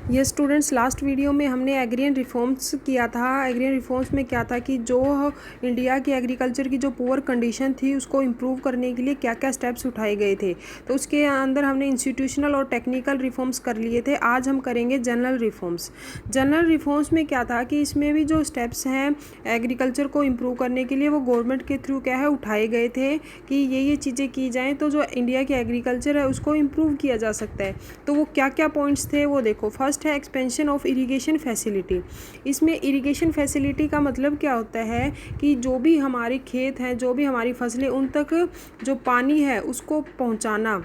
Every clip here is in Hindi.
ये स्टूडेंट्स लास्ट वीडियो में हमने एग्रियन रिफॉर्म्स किया था। एग्रियन रिफॉर्म्स में क्या था कि जो इंडिया की एग्रीकल्चर की जो पुअर कंडीशन थी उसको इम्प्रूव करने के लिए क्या क्या स्टेप्स उठाए गए थे। तो उसके अंदर हमने इंस्टीट्यूशनल और टेक्निकल रिफॉर्म्स कर लिए थे। आज हम करेंगे जनरल रिफॉर्म्स। जनरल रिफॉर्म्स में क्या था कि इसमें भी जो स्टेप्स हैं एग्रीकल्चर को इम्प्रूव करने के लिए वो गवर्नमेंट के थ्रू क्या है उठाए गए थे कि ये चीज़ें की जाएँ तो जो इंडिया की एग्रीकल्चर है उसको इम्प्रूव किया जा सकता है। तो वो क्या क्या पॉइंट्स थे वो देखो। फर्स्ट है एक्सपेंशन ऑफ इरिगेशन फैसिलिटी। इसमें इरिगेशन फैसिलिटी का मतलब क्या होता है कि जो भी हमारे खेत हैं, जो भी हमारी फसलें, उन तक जो पानी है उसको पहुंचाना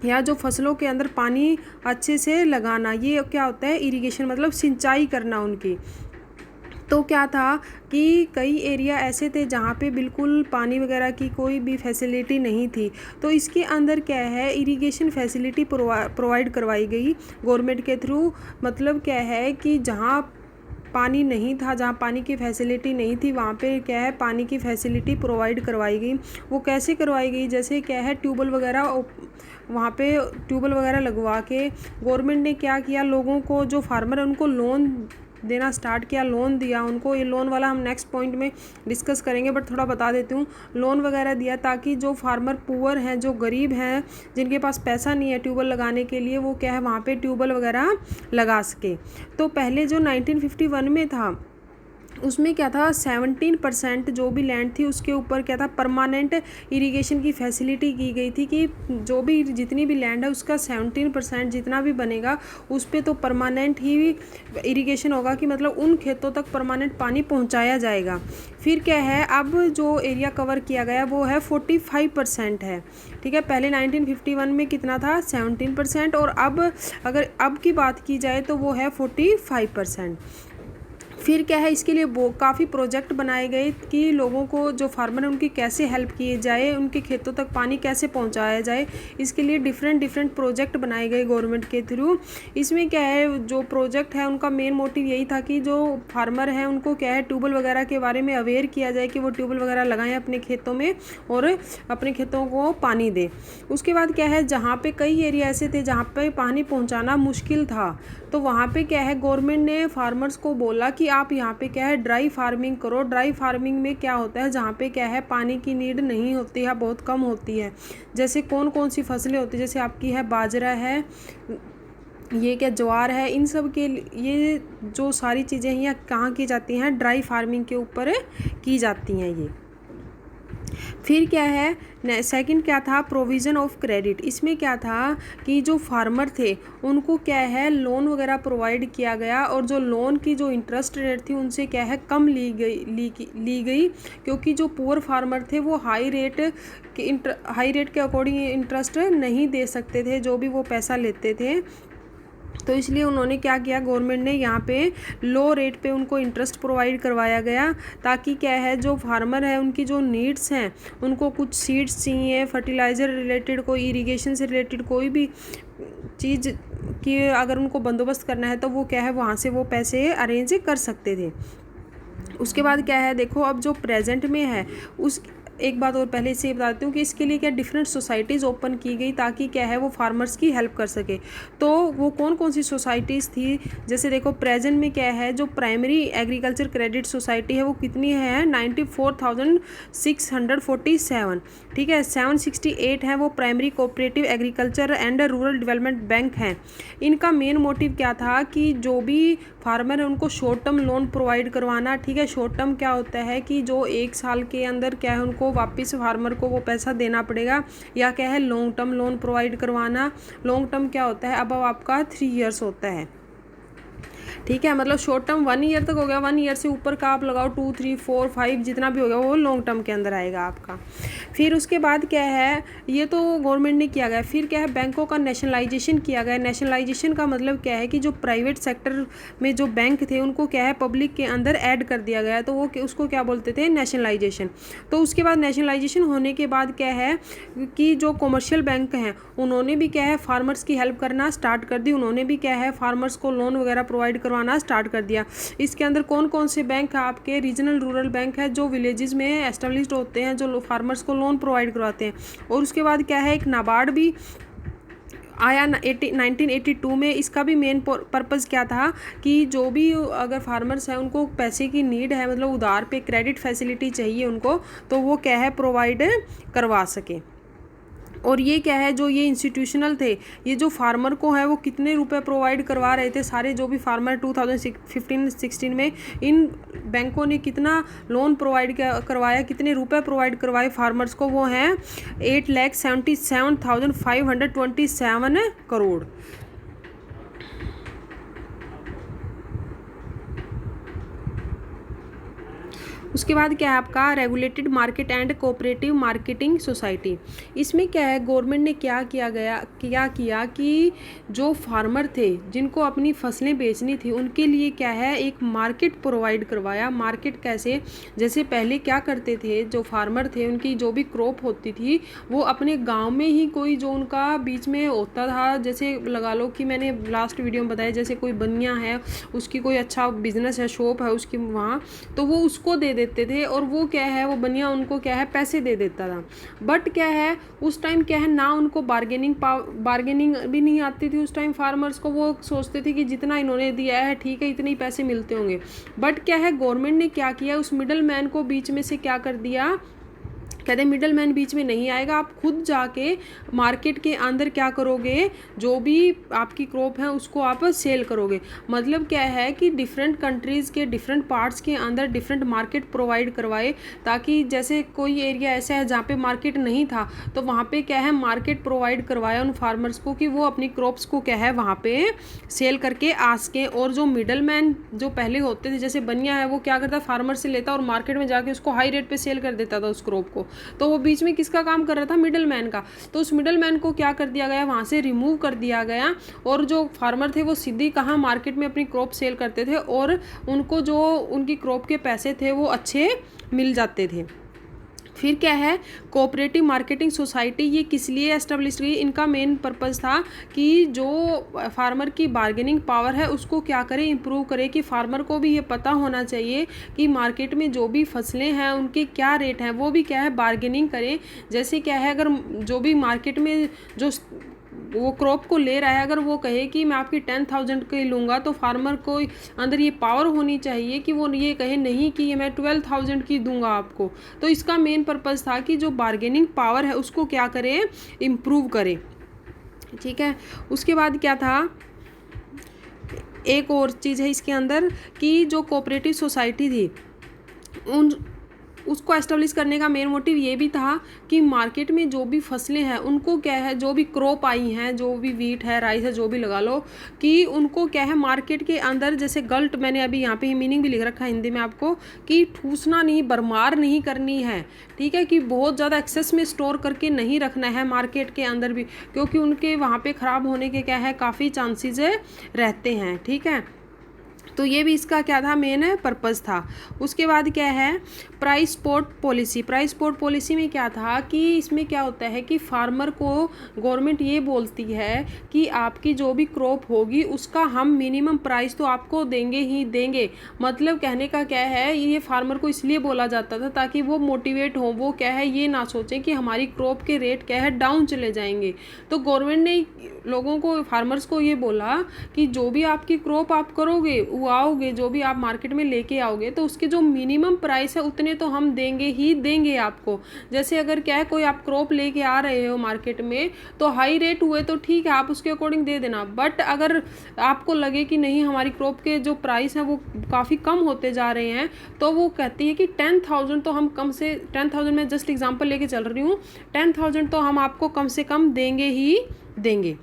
या जो फसलों के अंदर पानी अच्छे से लगाना, ये क्या होता है इरिगेशन, मतलब सिंचाई करना उनकी। तो क्या था कि कई एरिया ऐसे थे जहाँ पे बिल्कुल पानी वगैरह की कोई भी फैसिलिटी नहीं थी। तो इसके अंदर क्या है इरिगेशन फैसिलिटी प्रोवाइड करवाई गई गवर्नमेंट के थ्रू। मतलब क्या है कि जहाँ पानी नहीं था, जहाँ पानी की फैसिलिटी नहीं थी, वहाँ पे क्या है पानी की फैसिलिटी प्रोवाइड करवाई गई। वो कैसे करवाई गई, जैसे क्या है ट्यूबवेल वगैरह, वहाँ पे ट्यूबवेल वगैरह लगवा के गवर्नमेंट ने क्या किया, लोगों को जो फार्मर है उनको लोन देना स्टार्ट किया, लोन दिया उनको। ये लोन वाला हम नेक्स्ट पॉइंट में डिस्कस करेंगे, बट थोड़ा बता देती हूँ। लोन वगैरह दिया ताकि जो फार्मर पुअर हैं, जो गरीब हैं, जिनके पास पैसा नहीं है ट्यूबवेल लगाने के लिए, वो क्या है वहाँ पे ट्यूबवेल वगैरह लगा सके। तो पहले जो 1951 में था उसमें क्या था 17% जो भी लैंड थी उसके ऊपर क्या था परमानेंट इरिगेशन की फैसिलिटी की गई थी कि जो भी जितनी भी लैंड है उसका 17% जितना भी बनेगा उस पर तो परमानेंट ही इरिगेशन होगा, कि मतलब उन खेतों तक परमानेंट पानी पहुंचाया जाएगा। फिर क्या है अब जो एरिया कवर किया गया वो है 45% है। ठीक है, पहले 1951 में कितना था 17%, और अगर अब की बात की जाए तो वो है 45%। फिर क्या है इसके लिए वो काफ़ी प्रोजेक्ट बनाए गए कि लोगों को जो फार्मर है उनकी कैसे हेल्प किए जाए, उनके खेतों तक पानी कैसे पहुंचाया जाए। इसके लिए डिफरेंट प्रोजेक्ट बनाए गए गवर्नमेंट के थ्रू। इसमें क्या है जो प्रोजेक्ट है उनका मेन मोटिव यही था कि जो फार्मर हैं उनको क्या है ट्यूबवेल वगैरह के बारे में अवेयर किया जाए कि वो ट्यूबवेल वगैरह लगाएं अपने खेतों में और अपने खेतों को पानी दें। उसके बाद क्या है जहाँ पे कई एरिया ऐसे थे जहाँ पे पानी पहुँचाना मुश्किल था, तो वहाँ पे क्या है गवर्नमेंट ने फार्मर्स को बोला कि आप यहाँ पे क्या है ड्राई फार्मिंग करो। ड्राई फार्मिंग में क्या होता है जहाँ पे क्या है पानी की नीड नहीं होती है, बहुत कम होती है। जैसे कौन कौन सी फसलें होती है, जैसे आपकी है बाजरा है, ये क्या ज्वार है, इन सब के ये जो सारी चीज़ें हैं कहाँ की जाती हैं, ड्राई फार्मिंग के ऊपर की जाती हैं ये। फिर क्या है सेकंड क्या था प्रोविज़न ऑफ क्रेडिट। इसमें क्या था कि जो फार्मर थे उनको क्या है लोन वगैरह प्रोवाइड किया गया, और जो लोन की जो इंटरेस्ट रेट थी उनसे क्या है कम ली गई, क्योंकि जो पुअर फार्मर थे वो हाई रेट के अकॉर्डिंग इंटरेस्ट नहीं दे सकते थे जो भी वो पैसा लेते थे। तो इसलिए उन्होंने क्या किया गवर्नमेंट ने यहाँ पे लो रेट पे उनको इंटरेस्ट प्रोवाइड करवाया गया, ताकि क्या है जो फार्मर है उनकी जो नीड्स हैं, उनको कुछ सीड्स चाहिए, फर्टिलाइज़र रिलेटेड, कोई इरिगेशन से रिलेटेड कोई भी चीज़ की अगर उनको बंदोबस्त करना है तो वो क्या है वहाँ से वो पैसे अरेंज कर सकते थे। उसके बाद क्या है देखो अब जो प्रेजेंट में है उस एक बात और पहले से बता देती हूँ कि इसके लिए क्या डिफरेंट सोसाइटीज़ ओपन की गई ताकि क्या है वो फार्मर्स की हेल्प कर सके। तो वो कौन कौन सी सोसाइटीज़ थी, जैसे देखो प्रेजेंट में क्या है जो प्राइमरी एग्रीकल्चर क्रेडिट सोसाइटी है वो कितनी है 94,647। ठीक है, 768 है वो primary cooperative agriculture and rural development bank हैं। इनका मेन मोटिव क्या था कि जो भी फार्मर है उनको शॉर्ट टर्म लोन प्रोवाइड करवाना। ठीक है, शॉर्ट टर्म क्या होता है कि जो 1 साल के अंदर क्या है उनको वापस फार्मर को वो पैसा देना पड़ेगा, या क्या है लॉन्ग टर्म लोन प्रोवाइड करवाना। लॉन्ग टर्म क्या होता है अब आपका 3 इयर्स होता है। ठीक है, मतलब शॉर्ट टर्म 1 ईयर तक हो गया, 1 ईयर से ऊपर का आप लगाओ 2, 3, 4, 5 जितना भी हो गया वो लॉन्ग टर्म के अंदर आएगा आपका। फिर उसके बाद क्या है ये तो गवर्नमेंट ने किया गया। फिर क्या है बैंकों का नेशनलाइजेशन किया गया। नेशनलाइजेशन का मतलब क्या है कि जो प्राइवेट सेक्टर में जो बैंक थे उनको क्या है पब्लिक के अंदर ऐड कर दिया गया, तो वो उसको क्या बोलते थे नेशनलाइजेशन। तो उसके बाद नेशनलाइजेशन होने के बाद क्या है कि जो कॉमर्शियल बैंक हैं उन्होंने भी क्या है फार्मर्स की हेल्प करना स्टार्ट कर दी। उन्होंने भी क्या है फार्मर्स को लोन वगैरह प्रोवाइड करवाना स्टार्ट कर दिया। इसके अंदर कौन कौन से बैंक है आपके रीजनल रूरल बैंक है जो विलेजेस में एस्टेब्लिश्ड होते हैं, जो फार्मर्स को लोन प्रोवाइड करवाते हैं। और उसके बाद क्या है एक नाबार्ड भी आया 1982 में। इसका भी मेन पर्पज़ क्या था कि जो भी अगर फार्मर्स हैं उनको पैसे की नीड है, मतलब उधार पे क्रेडिट फैसिलिटी चाहिए उनको, तो वो क्या है प्रोवाइड करवा सके। और ये क्या है, जो ये इंस्टीट्यूशनल थे, ये जो फार्मर को है वो कितने रुपए प्रोवाइड करवा रहे थे, सारे जो भी फार्मर 2015-16 में इन बैंकों ने कितना लोन प्रोवाइड करवाया, कितने रुपए प्रोवाइड करवाए फार्मर्स को, वो हैं 8,77,527 करोड़। उसके बाद क्या है आपका regulated market and cooperative marketing society. इसमें क्या है, गवर्नमेंट ने क्या किया कि जो फार्मर थे जिनको अपनी फसलें बेचनी थी उनके लिए क्या है एक मार्केट प्रोवाइड करवाया। मार्केट कैसे, जैसे पहले क्या करते थे जो फार्मर थे, उनकी जो भी क्रॉप होती थी वो अपने गाँव में ही कोई जो उनका बीच में होता था, जैसे लगा लो कि मैंने लास्ट वीडियो में बताया, जैसे कोई बनिया है उसकी कोई अच्छा बिजनेस है, शॉप है उसकी वहाँ, तो वो उसको दे देते थे और वो क्या है वो बनिया उनको क्या है पैसे दे देता था। बट क्या है उस टाइम क्या है ना उनको बार्गेनिंग भी नहीं आती थी उस टाइम फार्मर्स को। वो सोचते थे कि जितना इन्होंने दिया है ठीक है, इतने ही पैसे मिलते होंगे। बट क्या है गवर्नमेंट ने क्या किया, उस मिडल मैन को बीच में से क्या कर दिया, कहते मिडल मैन बीच में नहीं आएगा, आप खुद जाके मार्केट के अंदर क्या करोगे, जो भी आपकी क्रॉप है उसको आप सेल करोगे। मतलब क्या है कि डिफरेंट कंट्रीज़ के डिफरेंट पार्ट्स के अंदर डिफरेंट मार्केट प्रोवाइड करवाए, ताकि जैसे कोई एरिया ऐसा है जहाँ पे मार्केट नहीं था तो वहाँ पे क्या है मार्केट प्रोवाइड करवाया उन फार्मर्स को कि वो अपनी क्रॉप्स को क्या है वहाँ पे सेल करके आ सकें। और जो मिडल मैन जो पहले होते थे जैसे बनिया है, वो क्या करता फार्मर से लेता और मार्केट में जाके उसको हाई रेट पे सेल कर देता था उस क्रॉप को, तो वो बीच में किसका काम कर रहा था, मिडल मैन का। तो उस मिडल मैन को क्या कर दिया गया, वहाँ से रिमूव कर दिया गया और जो फार्मर थे वो सीधी कहाँ मार्केट में अपनी क्रॉप सेल करते थे और उनको जो उनकी क्रॉप के पैसे थे वो अच्छे मिल जाते थे। फिर क्या है कोऑपरेटिव मार्केटिंग सोसाइटी, ये किस लिए एस्टेब्लिश हुई, इनका मेन पर्पस था कि जो फार्मर की बार्गेनिंग पावर है उसको क्या करे इम्प्रूव करे, कि फार्मर को भी ये पता होना चाहिए कि मार्केट में जो भी फसलें हैं उनके क्या रेट हैं, वो भी क्या है बार्गेनिंग करें। जैसे क्या है अगर जो भी मार्केट में जो वो क्रॉप को ले रहा है अगर वो कहे कि मैं आपकी 10,000 के लूँगा, तो फार्मर को अंदर ये पावर होनी चाहिए कि वो ये कहे नहीं कि ये मैं 12,000 की दूंगा आपको। तो इसका मेन पर्पस था कि जो बार्गेनिंग पावर है उसको क्या करे इम्प्रूव करे। ठीक है, उसके बाद क्या था, एक और चीज़ है इसके अंदर कि जो कोऑपरेटिव सोसाइटी थी उसको एस्टेब्लिश करने का मेन मोटिव ये भी था कि मार्केट में जो भी फसलें हैं उनको क्या है, जो भी क्रॉप आई हैं, जो भी वीट है राइस है जो भी लगा लो, कि उनको क्या है मार्केट के अंदर जैसे गलत, मैंने अभी यहाँ पे मीनिंग भी लिख रखा है हिंदी में आपको, कि ठूसना नहीं, बरमार नहीं करनी है। ठीक है, कि बहुत ज़्यादा एक्सेस में स्टोर करके नहीं रखना है मार्केट के अंदर भी, क्योंकि उनके वहाँ पर ख़राब होने के क्या है काफ़ी चांसेस रहते हैं। ठीक है, तो ये भी इसका क्या था मेन पर्पस था। उसके बाद क्या है price support policy. Price support policy में क्या था कि इसमें क्या होता है कि फार्मर को गवर्नमेंट ये बोलती है कि आपकी जो भी क्रॉप होगी उसका हम मिनिमम प्राइस तो आपको देंगे ही देंगे। मतलब कहने का क्या है, ये फार्मर को इसलिए बोला जाता था ताकि वो मोटिवेट हो, वो क्या है ये ना सोचें कि हमारी क्रॉप के रेट क्या है डाउन चले जाएंगे। तो गवर्नमेंट ने लोगों को, फार्मर्स को ये बोला कि जो भी आपकी क्रॉप आप करोगे उगाओगे, जो भी आप मार्केट में लेके आओगे, तो उसके जो मिनिमम प्राइस है उतने तो हम देंगे ही देंगे आपको। जैसे अगर क्या है कोई आप क्रॉप लेके आ रहे हो मार्केट में तो हाई रेट हुए तो ठीक है आप उसके अकॉर्डिंग दे देना, बट अगर आपको लगे कि नहीं हमारी क्रॉप के जो प्राइस है वो काफ़ी कम होते जा रहे हैं, तो वो कहती है कि 10,000 तो हम कम से 10,000 में जस्ट एग्जांपल लेके चल रही हूँ, 10,000 तो हम आपको कम से कम देंगे ही देंगे।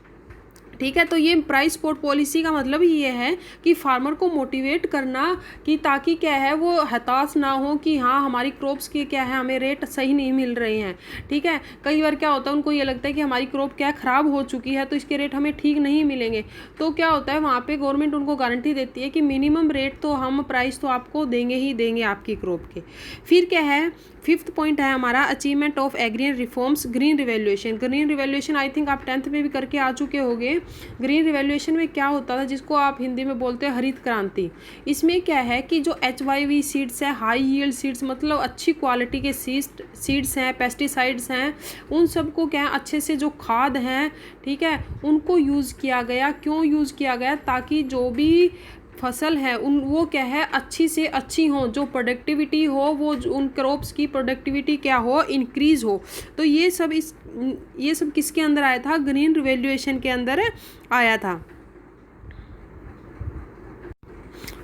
ठीक है, तो ये प्राइस सपोर्ट पॉलिसी का मतलब ये है कि फार्मर को मोटिवेट करना, कि ताकि क्या है वो हताश ना हो कि हाँ हमारी क्रॉप्स के क्या है हमें रेट सही नहीं मिल रहे हैं। ठीक है, कई बार क्या होता है उनको ये लगता है कि हमारी क्रॉप क्या ख़राब हो चुकी है तो इसके रेट हमें ठीक नहीं मिलेंगे। तो क्या होता है वहाँ पे गवर्नमेंट उनको गारंटी देती है कि मिनिमम रेट तो हम प्राइस तो आपको देंगे ही देंगे आपकी क्रॉप के। फिर क्या है फिफ्थ पॉइंट है हमारा achievement of agrarian reforms, green revolution. Green revolution I think आप 10th में भी करके आ चुके होंगे। ग्रीन रिवॉल्यूशन में क्या होता था, जिसको आप हिंदी में बोलते हैं हरित क्रांति। इसमें क्या है कि जो HYV सीड्स है, हाई यील्ड सीड्स, मतलब अच्छी क्वालिटी के सीड्स हैं, पेस्टिसाइड्स हैं, उन सबको क्या है अच्छे से जो खाद हैं, ठीक है, उनको यूज़ किया गया। क्यों यूज़ किया गया? ताकि जो भी फसल है वो क्या है अच्छी से अच्छी हो, जो प्रोडक्टिविटी हो वो उन क्रॉप्स की प्रोडक्टिविटी क्या हो, इंक्रीज़ हो। तो ये सब किसके अंदर आया था? ग्रीन रिवॉल्यूशन के अंदर आया था।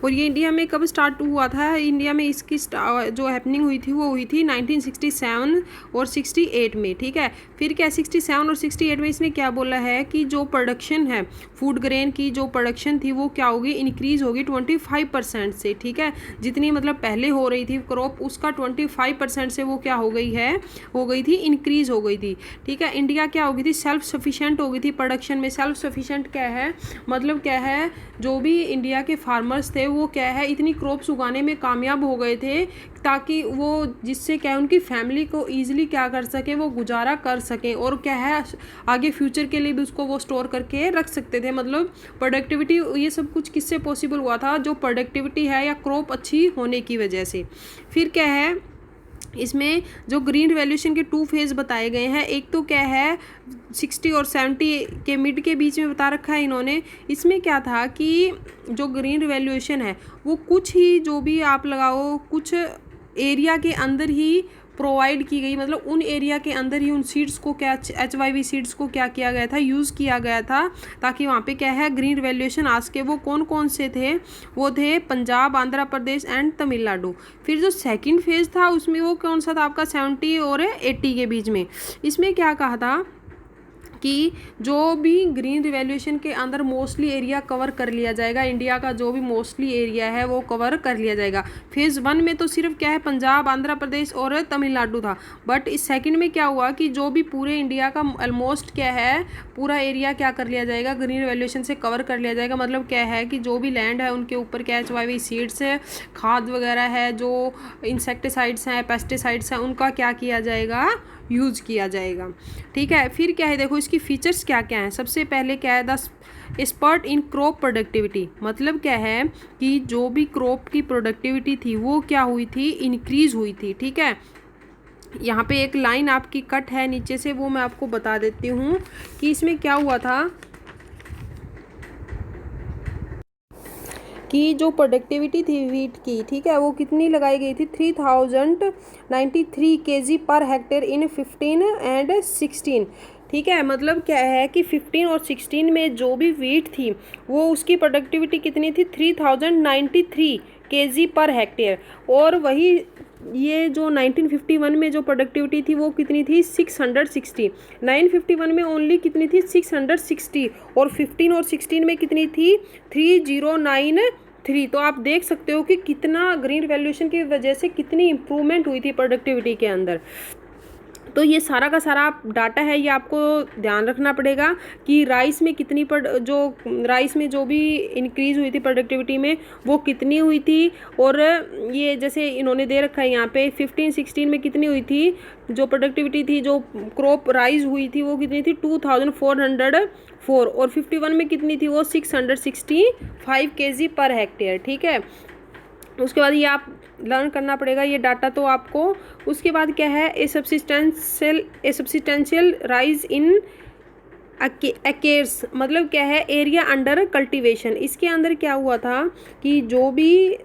और ये इंडिया में कब स्टार्ट हुआ था? इंडिया में इसकी जो हैपनिंग हुई थी वो हुई थी 1967 और 68 में, ठीक है। फिर क्या 67 और 68 में इसने क्या बोला है कि जो प्रोडक्शन है फूड ग्रेन की, जो प्रोडक्शन थी वो क्या होगी, इंक्रीज़ होगी 25% से, ठीक है। जितनी मतलब पहले हो रही थी क्रॉप, उसका 25% से वो क्या हो गई थी इंक्रीज़ हो गई थी, ठीक है। इंडिया क्या हो गई थी, सेल्फ सफिशिएंट हो गई थी प्रोडक्शन में। सेल्फ सफिशिएंट क्या है, मतलब क्या है, जो भी इंडिया के फार्मर्स थे वो क्या है इतनी क्रॉप्स उगाने में कामयाब हो गए थे, ताकि वो जिससे क्या है उनकी फैमिली को ईजिली क्या कर सके, वो गुजारा कर सकें, और क्या है आगे फ्यूचर के लिए भी उसको वो स्टोर करके रख सकते थे। मतलब प्रोडक्टिविटी, ये सब कुछ किससे पॉसिबल हुआ था? जो प्रोडक्टिविटी है या क्रॉप अच्छी होने की वजह से। फिर क्या है इसमें जो ग्रीन रिवॉल्यूशन के 2 फेज़ बताए गए हैं। एक तो क्या है 60 और 70 के मिड के बीच में बता रखा है इन्होंने। इसमें क्या था कि जो ग्रीन रिवॉल्यूशन है वो कुछ ही, जो भी आप लगाओ, कुछ एरिया के अंदर ही प्रोवाइड की गई, मतलब उन एरिया के अंदर ही उन सीड्स को क्या, HYV सीड्स को क्या किया गया था, यूज़ किया गया था, ताकि वहाँ पे क्या है ग्रीन रिवॉल्यूशन आ सके। वो कौन कौन से थे? वो थे पंजाब, आंध्र प्रदेश एंड तमिलनाडु। फिर जो सेकंड फेज़ था उसमें वो कौन सा था आपका, 70 और 80 के बीच में। इसमें क्या कहा था कि जो भी ग्रीन रिवॉल्यूशन के अंदर मोस्टली एरिया कवर कर लिया जाएगा, इंडिया का जो भी मोस्टली एरिया है वो कवर कर लिया जाएगा। फेज़ 1 में तो सिर्फ क्या है पंजाब, आंध्र प्रदेश और तमिलनाडु था, बट इस सेकंड में क्या हुआ कि जो भी पूरे इंडिया का ऑलमोस्ट क्या है पूरा एरिया क्या कर लिया जाएगा, ग्रीन रिवॉल्यूशन से कवर कर लिया जाएगा। मतलब क्या है कि जो भी लैंड है उनके ऊपर क्या HYV सीड्स है, खाद वगैरह है, जो इंसेक्टिसाइड्स हैं, पेस्टिसाइड्स हैं, उनका क्या किया जाएगा, यूज़ किया जाएगा, ठीक है। फिर क्या है देखो इसकी फीचर्स क्या क्या हैं। सबसे पहले क्या है, स्पर्ट इन क्रॉप प्रोडक्टिविटी। मतलब क्या है कि जो भी क्रॉप की प्रोडक्टिविटी थी वो क्या हुई थी, इंक्रीज़ हुई थी, ठीक है। यहाँ पे एक लाइन आपकी कट है नीचे से, वो मैं आपको बता देती हूँ कि इसमें क्या हुआ था कि जो प्रोडक्टिविटी थी वीट की, ठीक है, वो कितनी लगाई गई थी, 3093 kg per hectare in 15 and 16, ठीक है। मतलब क्या है कि 15 और 16 में जो भी वीट थी वो उसकी प्रोडक्टिविटी कितनी थी, 3093 kg पर हेक्टेयर। और वही ये जो 1951 में जो प्रोडक्टिविटी थी वो कितनी थी, 660। 951 में ओनली कितनी थी, 660, और 15 और 16 में कितनी थी, 3093। तो आप देख सकते हो कि कितना ग्रीन रिवॉल्यूशन की वजह से कितनी इम्प्रूवमेंट हुई थी प्रोडक्टिविटी के अंदर। तो ये सारा का सारा डाटा है, ये आपको ध्यान रखना पड़ेगा कि राइस में कितनी राइस में जो भी इंक्रीज़ हुई थी प्रोडक्टिविटी में वो कितनी हुई थी। और ये जैसे इन्होंने दे रखा है यहाँ पे 15-16 में कितनी हुई थी, जो प्रोडक्टिविटी थी, जो क्रॉप राइज हुई थी वो कितनी थी, 2404, और 51 में कितनी थी वो 665 kg पर हेक्टेयर, ठीक है। उसके बाद ये आप लर्न करना पड़ेगा ये डाटा तो आपको। उसके बाद क्या है, ए सब्सिस्टेंशियल राइज इन एक्रेस। मतलब क्या है, एरिया अंडर कल्टीवेशन। इसके अंदर क्या हुआ था कि जो भी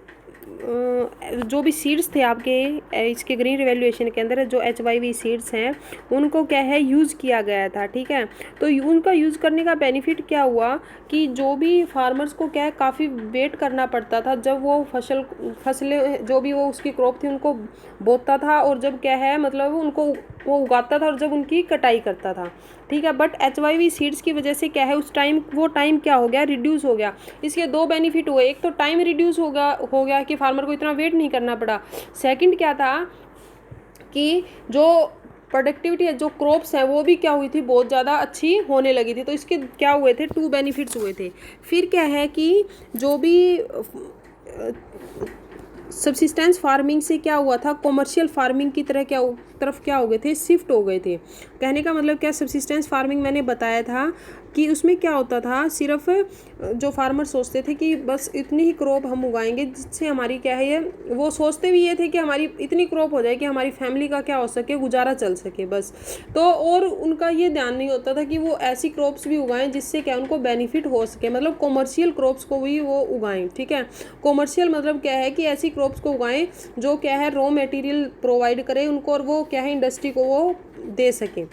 सीड्स थे आपके इसके ग्रीन रिवॉल्यूशन के अंदर, जो HYV सीड्स हैं उनको क्या है यूज़ किया गया था, ठीक है। तो उनका यूज़ करने का बेनिफिट क्या हुआ कि जो भी फार्मर्स को क्या है काफ़ी वेट करना पड़ता था जब वो फसलें जो भी वो उसकी क्रॉप थी उनको बोता था, और जब क्या है मतलब उनको वो उगाता था, और जब उनकी कटाई करता था, ठीक है। बट HYV सीड्स की वजह से क्या है उस टाइम वो टाइम क्या हो गया, रिड्यूस हो गया। इसके 2 बेनिफिट हुए, एक तो टाइम रिड्यूस हो गया कि फार्मर को इतना वेट नहीं करना पड़ा। सेकंड क्या था कि जो प्रोडक्टिविटी है, जो क्रॉप्स हैं वो भी क्या हुई थी, बहुत ज़्यादा अच्छी होने लगी थी। तो इसके क्या हुए थे, 2 बेनिफिट्स हुए थे। फिर क्या है कि जो भी सब्सिस्टेंस फार्मिंग से क्या हुआ था, कॉमर्शियल फार्मिंग की तरफ क्या हो गए थे, शिफ्ट हो गए थे। कहने का मतलब क्या, सब्सिस्टेंस फार्मिंग मैंने बताया था कि उसमें क्या होता था, सिर्फ जो फार्मर सोचते थे कि बस इतनी ही क्रॉप हम उगाएंगे जिससे हमारी क्या है, ये वो सोचते भी ये थे कि हमारी इतनी क्रॉप हो जाए कि हमारी फैमिली का क्या हो सके, गुजारा चल सके बस। तो और उनका ये ध्यान नहीं होता था कि वो ऐसी क्रॉप्स भी उगाएं जिससे क्या उनको बेनिफिट हो सके, मतलब कॉमर्शियल क्रॉप्स को भी वो उगाएं। ठीक है, कॉमर्शियल मतलब क्या है कि ऐसी क्रॉप्स को उगाएं जो क्या है रॉ मटेरियल प्रोवाइड करे उनको, और वो क्या है इंडस्ट्री को वो दे सकें।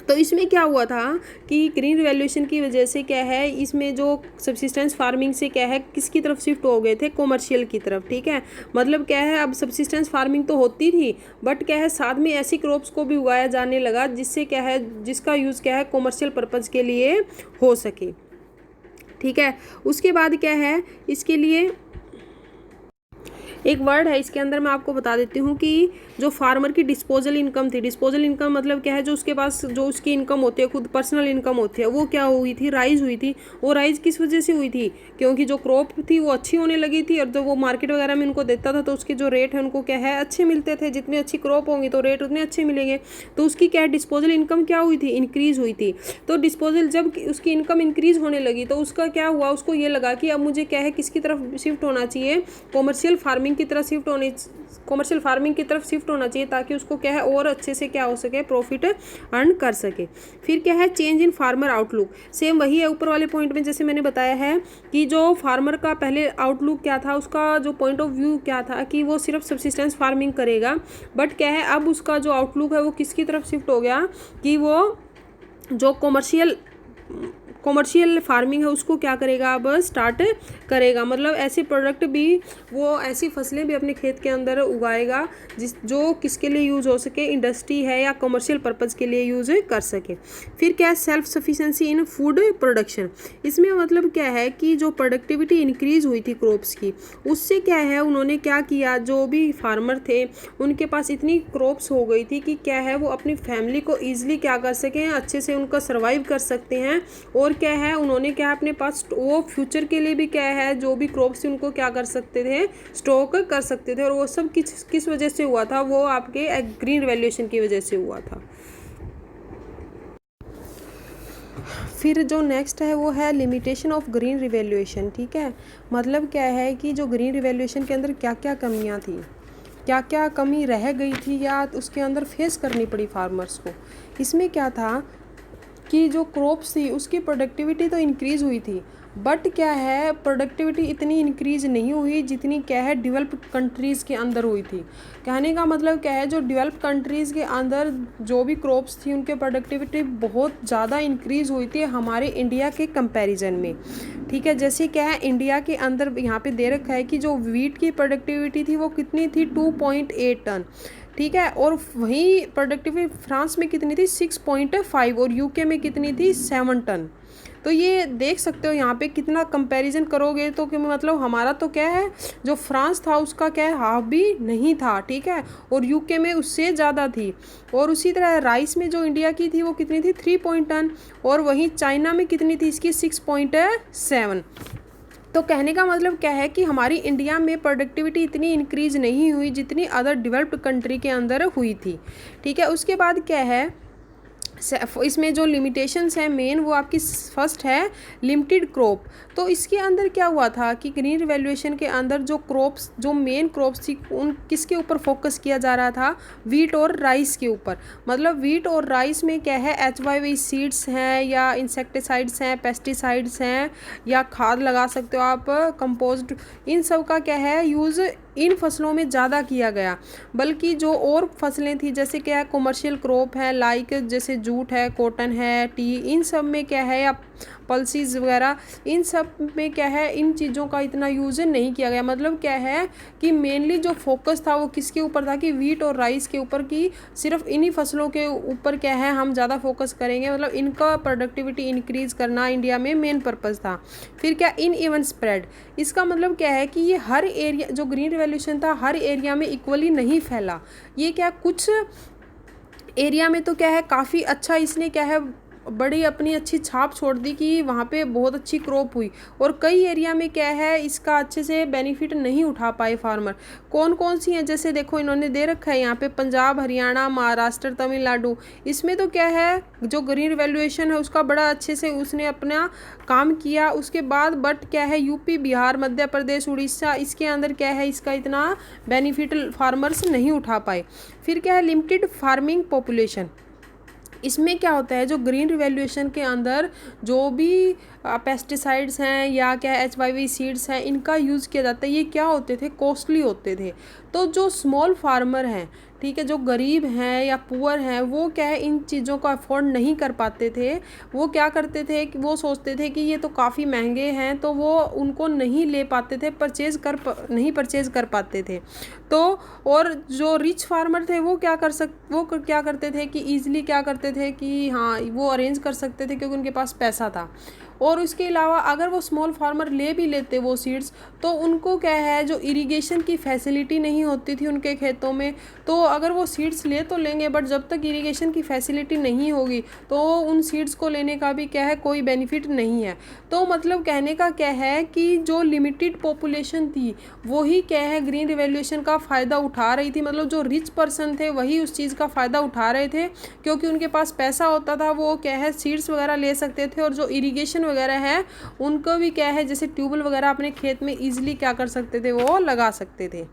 तो इसमें क्या हुआ था कि ग्रीन रिवॉल्यूशन की वजह से क्या है, इसमें जो सब्सिस्टेंस फार्मिंग से क्या है किसकी तरफ शिफ्ट हो गए थे, कॉमर्शियल की तरफ। ठीक है, मतलब क्या है अब सब्सिस्टेंस फार्मिंग तो होती थी बट क्या है साथ में ऐसी क्रॉप्स को भी उगाया जाने लगा जिससे क्या है, जिसका यूज़ क्या है कॉमर्शियल पर्पज़ के लिए हो सके। ठीक है, उसके बाद क्या है, इसके लिए एक वर्ड है इसके अंदर मैं आपको बता देती हूँ कि जो फार्मर की डिस्पोजल इनकम थी, डिस्पोजल इनकम मतलब क्या है, जो उसके पास जो उसकी इनकम होती है, खुद पर्सनल इनकम होती है, वो क्या हुई थी, राइज हुई थी। वो राइज किस वजह से हुई थी, क्योंकि जो क्रॉप थी वो अच्छी होने लगी थी, और जो वो मार्केट वगैरह में उनको देता था तो उसके जो रेट है उनको क्या है अच्छे मिलते थे। जितनी अच्छी क्रॉप होंगी तो रेट उतने अच्छे मिलेंगे, तो उसकी क्या है डिस्पोजल इनकम क्या हुई थी, इंक्रीज हुई थी। तो डिस्पोजल जब उसकी इनकम इंक्रीज होने लगी तो उसका क्या हुआ, उसको ये लगा कि अब मुझे क्या है किसकी तरफ शिफ्ट होना चाहिए, कॉमर्शियल फार्मिंग की तरफ शिफ्ट होना चाहिए, ताकि उसको क्या है और अच्छे से क्या हो सके, प्रॉफिट अर्न कर सके। फिर क्या है, change in farmer outlook, same वही है ऊपर वाले पॉइंट में जैसे मैंने बताया है कि जो फार्मर का पहले आउटलुक क्या था, उसका जो पॉइंट ऑफ व्यू क्या था कि वो सिर्फ सब्सिस्टेंस फार्मिंग करेगा, बट क्या है अब उसका जो आउटलुक है वो किसकी तरफ शिफ्ट हो गया कि वो जो कॉमर्शियल फार्मिंग है उसको क्या करेगा, अब स्टार्ट करेगा। मतलब ऐसे प्रोडक्ट भी, वो ऐसी फसलें भी अपने खेत के अंदर उगाएगा जो किसके लिए यूज़ हो सके, इंडस्ट्री है या कॉमर्शियल पर्पज़ के लिए यूज़ कर सके। फिर क्या है, सेल्फ सफिशिएंसी इन फूड प्रोडक्शन। इसमें मतलब क्या है कि जो प्रोडक्टिविटी इंक्रीज़ हुई थी क्रॉप्स की, उससे क्या है उन्होंने क्या किया, जो भी फार्मर थे उनके पास इतनी क्रॉप्स हो गई थी कि क्या है वो अपनी फैमिली को ईजिली क्या कर सकें, अच्छे से उनका सर्वाइव कर सकते हैं। और क्या है उन्होंने क्या अपने पास वो फ्यूचर के लिए भी क्या है जो भी क्रॉप्स उनको क्या कर सकते थे, स्टॉक कर सकते थे। और वो सब किस वजह से हुआ था, वो आपके ग्रीन रिवॉल्यूशन की वजह से हुआ था। फिर जो नेक्स्ट है वो है लिमिटेशन ऑफ ग्रीन रिवॉल्यूशन। ठीक है, मतलब क्या है कि जो ग्रीन रिवॉल्यूशन के अंदर क्या क्या कमियां थी, क्या क्या कमी रह गई थी या उसके अंदर फेस करनी पड़ी फार्मर्स को। इसमें क्या था कि जो क्रॉप्स थी उसकी प्रोडक्टिविटी तो इंक्रीज़ हुई थी, बट क्या है प्रोडक्टिविटी इतनी इंक्रीज़ नहीं हुई जितनी क्या है डेवलप्ड कंट्रीज़ के अंदर हुई थी। कहने का मतलब क्या है, जो डेवलप्ड कंट्रीज़ के अंदर जो भी क्रॉप्स थी उनके प्रोडक्टिविटी बहुत ज़्यादा इंक्रीज़ हुई थी हमारे इंडिया के कंपैरिजन में। ठीक है, जैसे क्या है इंडिया के अंदर यहाँ पे दे रखा है कि जो वीट की प्रोडक्टिविटी थी वो कितनी थी, 2.8 टन। ठीक है, और वहीं प्रोडक्टिविटी फ्रांस में कितनी थी, 6.5, और यूके में कितनी थी, 7 टन। तो ये देख सकते हो यहाँ पे कितना कंपैरिजन करोगे तो कि मतलब हमारा तो क्या है, जो फ्रांस था उसका क्या है हाफ भी नहीं था। ठीक है, और यूके में उससे ज़्यादा थी। और उसी तरह राइस में जो इंडिया की थी वो कितनी थी, 3 टन, और वहीं चाइना में कितनी थी इसकी, 6.7। तो कहने का मतलब क्या है कि हमारी इंडिया में प्रोडक्टिविटी इतनी इंक्रीज़ नहीं हुई जितनी अदर डेवलप्ड कंट्री के अंदर हुई थी। ठीक है, उसके बाद क्या है, इसमें जो लिमिटेशंस हैं मेन वो आपकी फर्स्ट है लिमिटेड क्रॉप। तो इसके अंदर क्या हुआ था कि ग्रीन रिवॉल्यूशन के अंदर जो क्रॉप्स, जो मेन क्रॉप्स थी उन किसके ऊपर फोकस किया जा रहा था, वीट और राइस के ऊपर। मतलब वीट और राइस में क्या है, HYV सीड्स हैं या इंसेक्टिसाइड्स हैं, पेस्टिसाइड्स हैं, या खाद लगा सकते हो आप कंपोस्ट, इन सब का क्या है यूज़ इन फसलों में ज़्यादा किया गया। बल्कि जो और फसलें थी जैसे क्या है कॉमर्शियल क्रॉप है, लाइक जैसे जूट है, कॉटन है, टी, इन सब में क्या है, या पल्सीज वगैरह, इन सब में क्या है इन चीज़ों का इतना यूज़ नहीं किया गया। मतलब क्या है कि मेनली जो फोकस था वो किसके ऊपर था कि वीट और राइस के ऊपर, कि सिर्फ इन्हीं फसलों के ऊपर क्या है हम ज़्यादा फोकस करेंगे। मतलब इनका प्रोडक्टिविटी इंक्रीज़ करना इंडिया में मेन पर्पज़ था। फिर क्या, इन इवन स्प्रेड, इसका मतलब क्या है कि ये हर एरिया, जो ग्रीन रिवॉल्यूशन था हर एरिया में इक्वली नहीं फैला। ये क्या कुछ एरिया में तो क्या है काफ़ी अच्छा इसने क्या है बड़ी अपनी अच्छी छाप छोड़ दी कि वहाँ पे बहुत अच्छी क्रॉप हुई। और कई एरिया में क्या है, इसका अच्छे से बेनिफिट नहीं उठा पाए फार्मर। कौन कौन सी हैं, जैसे देखो इन्होंने दे रखा है यहाँ पे पंजाब, हरियाणा, महाराष्ट्र, तमिलनाडु। इसमें तो क्या है, जो ग्रीन रिवॉल्यूशन है उसका बड़ा अच्छे से उसने अपना काम किया। उसके बाद बट क्या है, यूपी, बिहार, मध्य प्रदेश, उड़ीसा, इसके अंदर क्या है, इसका इतना बेनिफिट फार्मर्स नहीं उठा पाए। फिर क्या है, लिमिटेड फार्मिंग पॉपुलेशन। इसमें क्या होता है, जो ग्रीन रिवॉल्यूशन के अंदर जो भी पेस्टिसाइड्स हैं या क्या HYV सीड्स हैं, इनका यूज़ किया जाता है। ये क्या होते थे, कॉस्टली होते थे। तो जो स्मॉल फार्मर हैं, ठीक है, जो गरीब हैं या पुअर हैं, वो क्या है, इन चीज़ों को अफोर्ड नहीं कर पाते थे। वो क्या करते थे कि वो सोचते थे कि ये तो काफ़ी महंगे हैं, तो वो उनको नहीं ले पाते थे, नहीं परचेज कर पाते थे। तो और जो रिच फार्मर थे वो क्या करते थे कि ईजिली क्या करते थे कि हाँ, वो अरेंज कर सकते थे क्योंकि उनके पास पैसा था। और उसके अलावा अगर वो स्मॉल फार्मर ले भी लेते वो सीड्स, तो उनको क्या है, जो इरिगेशन की फैसिलिटी नहीं होती थी उनके खेतों में। तो अगर वो सीड्स ले तो लेंगे, बट जब तक इरिगेशन की फैसिलिटी नहीं होगी तो उन सीड्स को लेने का भी क्या है, कोई बेनिफिट नहीं है। तो मतलब कहने का क्या है कि जो लिमिटेड पॉपुलेशन थी वही क्या है, ग्रीन रिवॉल्यूशन का फ़ायदा उठा रही थी। मतलब जो रिच पर्सन थे वही उस चीज़ का फ़ायदा उठा रहे थे, क्योंकि उनके पास पैसा होता था, वो क्या है, सीड्स वगैरह ले सकते थे। और जो इरिगेशन वगैरह है उनको भी क्या है, जैसे ट्यूबवेल वगैरह अपने खेत में ईजिली क्या कर सकते थे, वो लगा सकते थे।